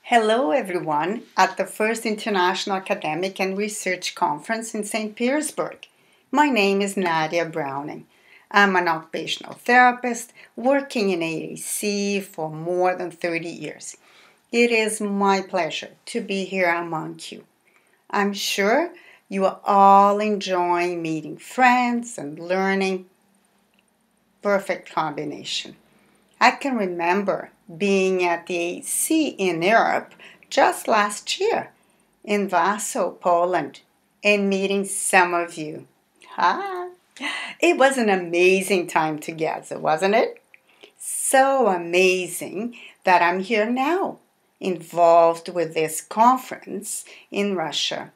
Hello everyone at the first International Academic and Research Conference in St. Petersburg. My name is Nadia Browning. I'm an occupational therapist working in AAC for more than 30 years. It is my pleasure to be here among you. I'm sure you are all enjoying meeting friends and learning. Perfect combination. I can remember being at the AAC in Europe just last year in Warsaw, Poland, and meeting some of you. It was an amazing time together, wasn't it? So amazing that I'm here now, involved with this conference in Russia.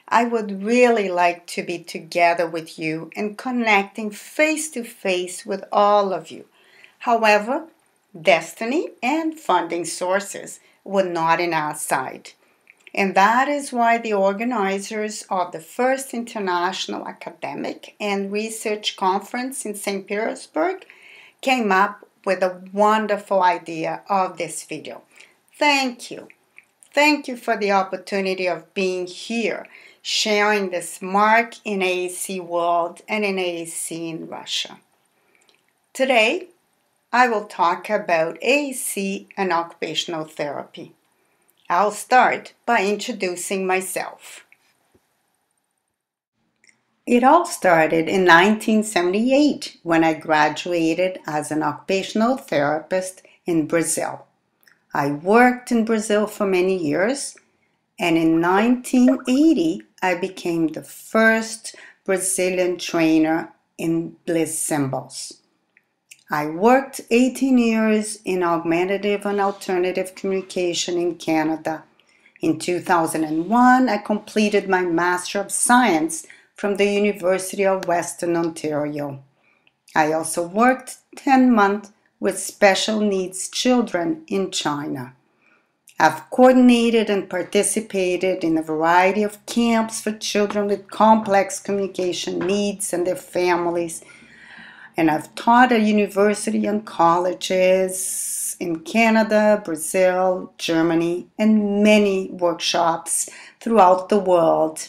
I would really like to be together with you and connecting face to face with all of you. However, destiny and funding sources were not in our side. And that is why the organizers of the first International Academic and Research Conference in St. Petersburg came up with a wonderful idea of this video. Thank you. Thank you for the opportunity of being here, sharing this mark in AAC world and in AAC in Russia. Today, I will talk about AAC and occupational therapy. I'll start by introducing myself. It all started in 1978 when I graduated as an occupational therapist in Brazil. I worked in Brazil for many years, and in 1980 I became the first Brazilian trainer in bliss symbols. I worked 18 years in augmentative and alternative communication in Canada. In 2001, I completed my Master of Science from the University of Western Ontario. I also worked 10 months with special needs children in China. I've coordinated and participated in a variety of camps for children with complex communication needs and their families. And I've taught at university and colleges in Canada, Brazil, Germany, and many workshops throughout the world.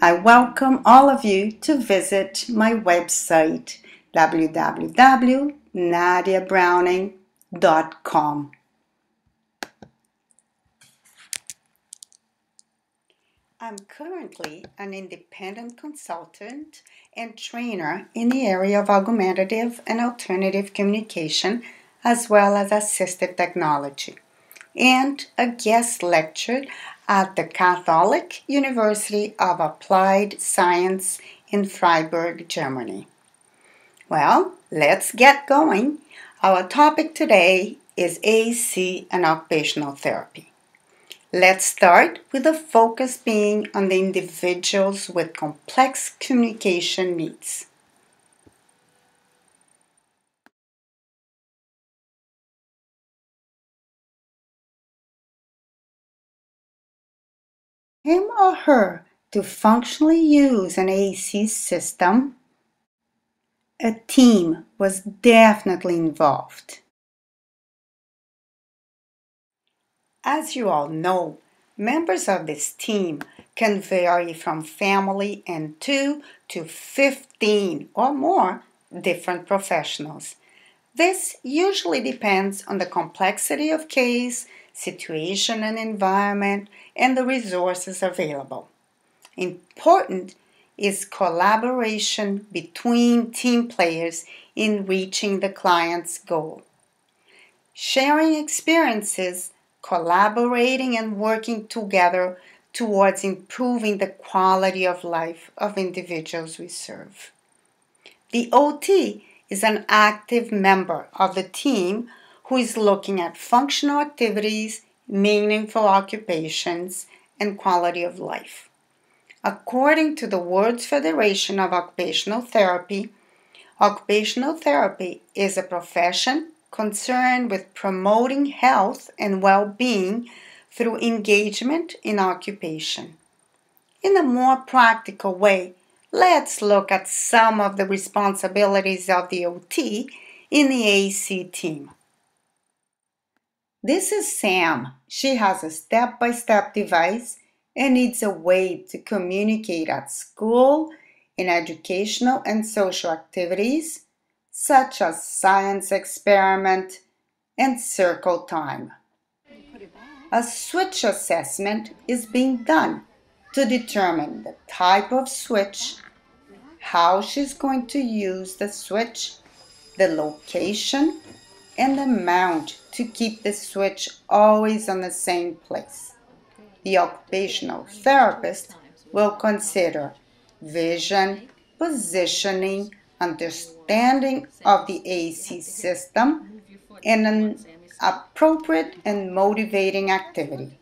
I welcome all of you to visit my website, www.nadiabrowning.com. I'm currently an independent consultant and trainer in the area of augmentative and alternative communication, as well as assistive technology, and a guest lecturer at the Catholic University of Applied Science in Freiburg, Germany. Well, let's get going. Our topic today is AAC and occupational therapy. Let's start with the focus being on the individuals with complex communication needs. Him or her to functionally use an AAC system, a team was definitely involved. As you all know, members of this team can vary from family and 2 to 15 or more different professionals. This usually depends on the complexity of case, situation and environment, and the resources available. Important is collaboration between team players in reaching the client's goal. Sharing experiences, collaborating and working together towards improving the quality of life of individuals we serve. The OT is an active member of the team who is looking at functional activities, meaningful occupations, and quality of life. According to the World Federation of Occupational Therapy is a profession concerned with promoting health and well-being through engagement in occupation. In a more practical way, let's look at some of the responsibilities of the OT in the AAC team. This is Sam. She has a step-by-step device and needs a way to communicate at school in educational and social activities, such as science experiment and circle time. A switch assessment is being done to determine the type of switch, how she's going to use the switch, the location, and the amount to keep the switch always on the same place. The occupational therapist will consider vision, positioning, understanding of the AC system, and an appropriate and motivating activity.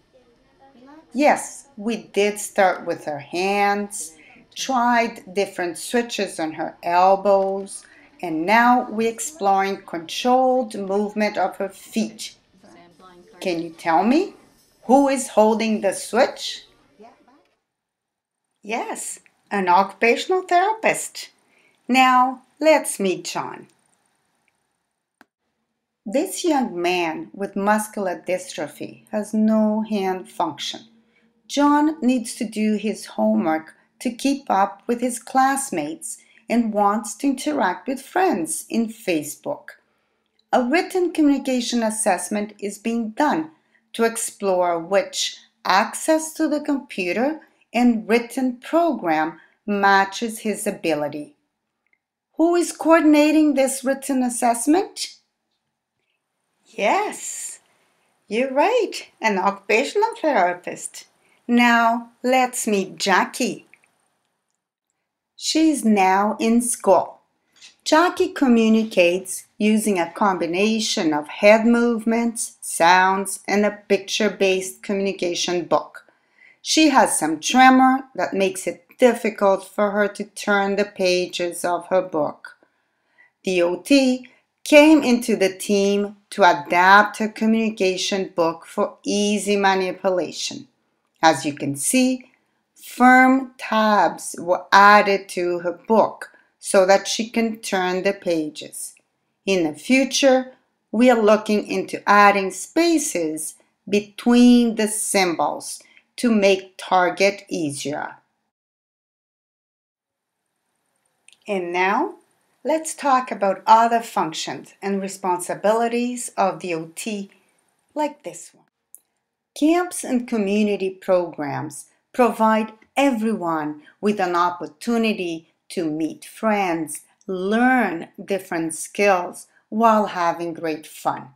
Yes, we did start with her hands, tried different switches on her elbows, and now we're exploring controlled movement of her feet. Can you tell me who is holding the switch? Yes, an occupational therapist. Now let's meet John. This young man with muscular dystrophy has no hand function. John needs to do his homework to keep up with his classmates and wants to interact with friends in Facebook. A written communication assessment is being done to explore which access to the computer and written program matches his ability. Who is coordinating this written assessment? Yes, you're right, an occupational therapist. Now let's meet Jackie. She's now in school. Jackie communicates using a combination of head movements, sounds, and a picture-based communication book. She has some tremor that makes it difficult for her to turn the pages of her book. The OT came into the team to adapt her communication book for easy manipulation. As you can see, firm tabs were added to her book so that she can turn the pages. In the future, we are looking into adding spaces between the symbols to make target easier. And now, let's talk about other functions and responsibilities of the OT, like this one. Camps and community programs provide everyone with an opportunity to meet friends, learn different skills while having great fun.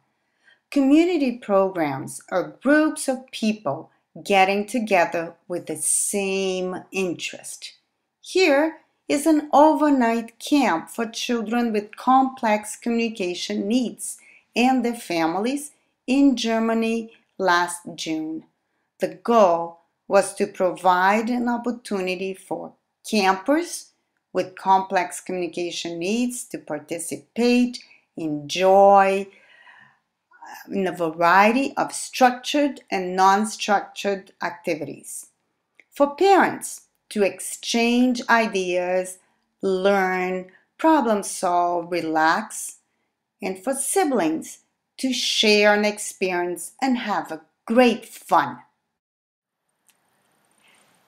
Community programs are groups of people getting together with the same interest. Here is an overnight camp for children with complex communication needs and their families in Germany last June. The goal was to provide an opportunity for campers with complex communication needs to participate, enjoy in a variety of structured and non-structured activities. For parents to exchange ideas, learn, problem solve, relax, and for siblings to share an experience and have a great fun.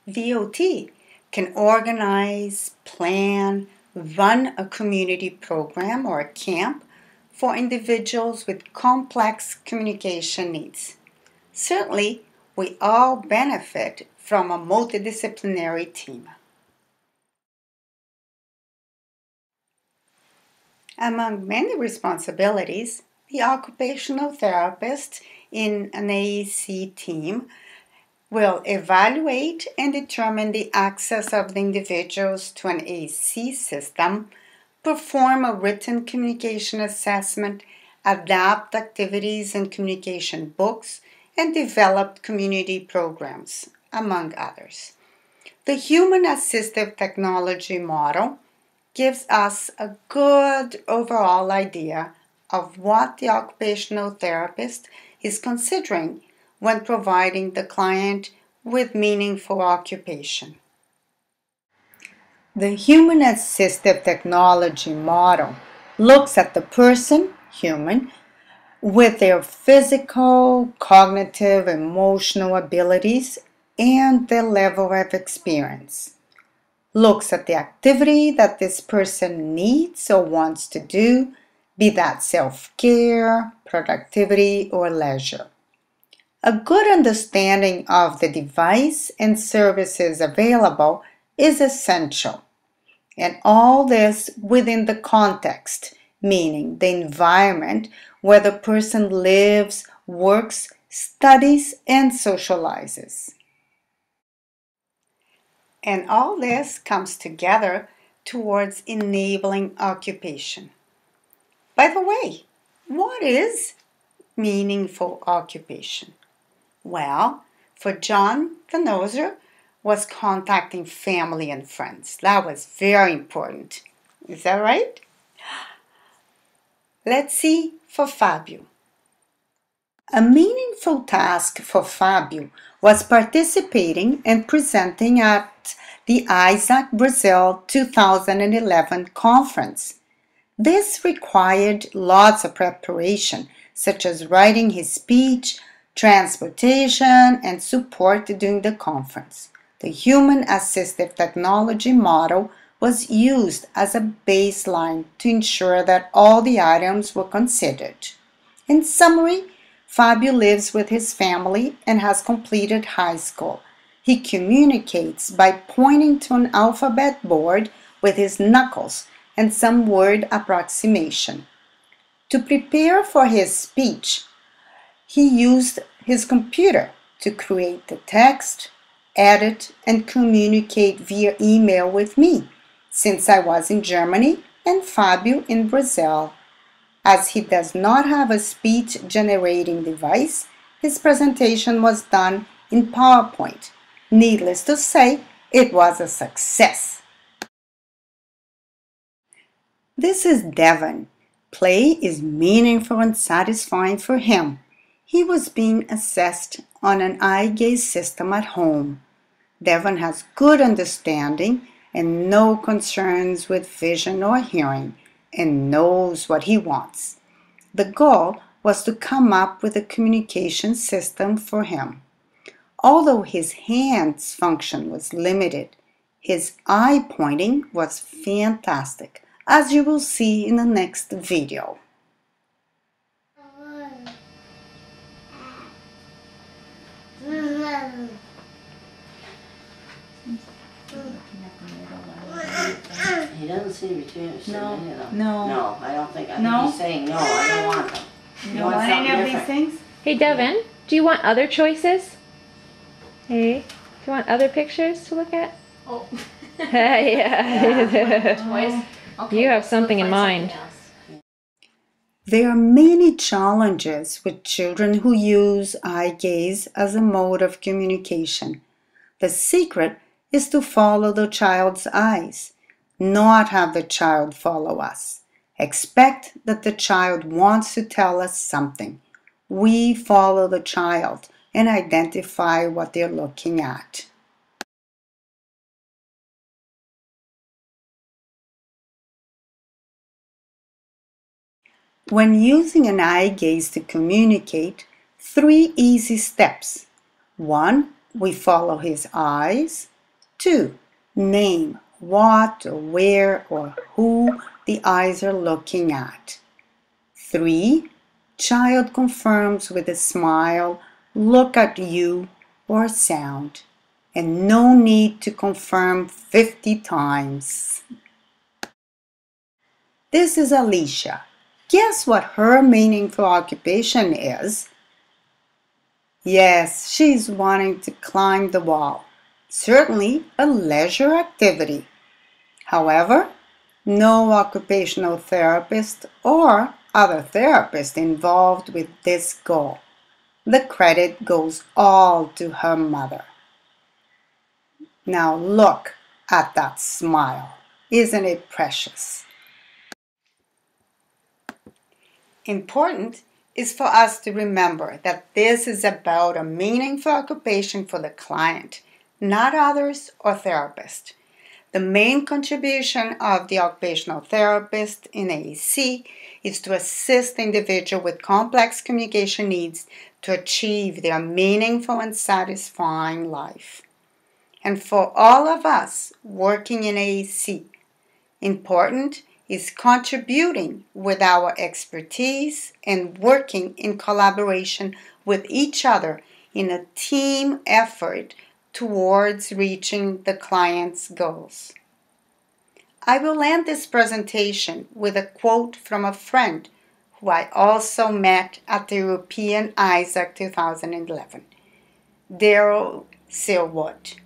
The OT can organize, plan, run a community program or a camp for individuals with complex communication needs. Certainly, we all benefit from a multidisciplinary team. Among many responsibilities, the occupational therapist in an AEC team will evaluate and determine the access of the individuals to an AC system, perform a written communication assessment, adapt activities and communication books, and develop community programs, among others. The human assistive technology model gives us a good overall idea of what the occupational therapist is considering when providing the client with meaningful occupation. The human assistive technology model looks at the person, human, with their physical, cognitive, emotional abilities and their level of experience. Looks at the activity that this person needs or wants to do, be that self-care, productivity, or leisure. A good understanding of the device and services available is essential, and all this within the context, meaning the environment where the person lives, works, studies, and socializes. And all this comes together towards enabling occupation. By the way, what is meaningful occupation? Well, for John, the noser was contacting family and friends. That was very important. Is that right? Let's see for Fábio. A meaningful task for Fábio was participating and presenting at the ISAC Brazil 2011 conference. This required lots of preparation, such as writing his speech, transportation, and support during the conference. The human assistive technology model was used as a baseline to ensure that all the items were considered. In summary, Fábio lives with his family and has completed high school. He communicates by pointing to an alphabet board with his knuckles and some word approximation. To prepare for his speech, he used his computer to create the text, edit, and communicate via email with me, since I was in Germany and Fábio in Brazil. As he does not have a speech-generating device, his presentation was done in PowerPoint. Needless to say, it was a success. This is Devon. Play is meaningful and satisfying for him. He was being assessed on an eye gaze system at home. Devon has good understanding and no concerns with vision or hearing, and knows what he wants. The goal was to come up with a communication system for him. Although his hands function was limited, his eye pointing was fantastic, as you will see in the next video. He doesn't seem to be too interested in any of them. No. I don't think. I think he's saying no, I don't want them. You don't want any of these things? Hey Devin, do you want other choices? Hey, do you want other pictures to look at? Oh. Yeah. Toys? Okay, You have something in mind. There are many challenges with children who use eye gaze as a mode of communication. The secret is to follow the child's eyes, not have the child follow us. Expect that the child wants to tell us something. We follow the child and identify what they're looking at. When using an eye gaze to communicate, 3 easy steps. 1. We follow his eyes. 2. Name what or where or who the eyes are looking at. 3. Child confirms with a smile, look at you, or sound. And no need to confirm 50 times. This is Alicia. Guess what her meaningful occupation is? Yes, she's wanting to climb the wall. Certainly a leisure activity. However, no occupational therapist or other therapist involved with this goal. The credit goes all to her mother. Now look at that smile. Isn't it precious? Important is for us to remember that this is about a meaningful occupation for the client, not others or therapists. The main contribution of the occupational therapist in AAC is to assist the individual with complex communication needs to achieve their meaningful and satisfying life. And for all of us working in AAC, important is contributing with our expertise and working in collaboration with each other in a team effort towards reaching the client's goals. I will end this presentation with a quote from a friend who I also met at the European ISAC 2011, Daryl Silwood.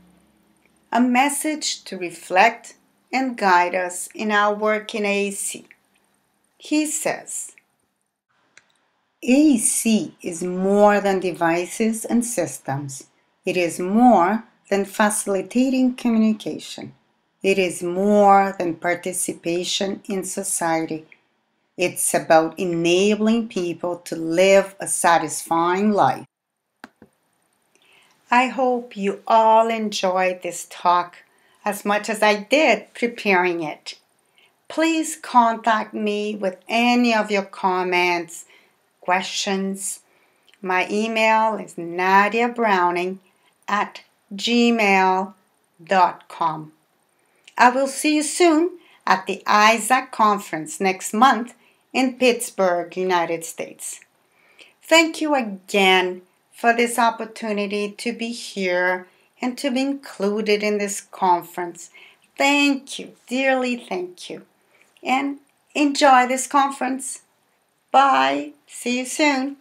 A message to reflect and guide us in our work in AAC. He says, AAC is more than devices and systems. It is more than facilitating communication. It is more than participation in society. It's about enabling people to live a satisfying life. I hope you all enjoyed this talk as much as I did preparing it. Please contact me with any of your comments, questions. My email is nadiabrowning@gmail.com. I will see you soon at the ISAC conference next month in Pittsburgh, United States. Thank you again for this opportunity to be here and to be included in this conference. Thank you, dearly thank you. And enjoy this conference. Bye. See you soon.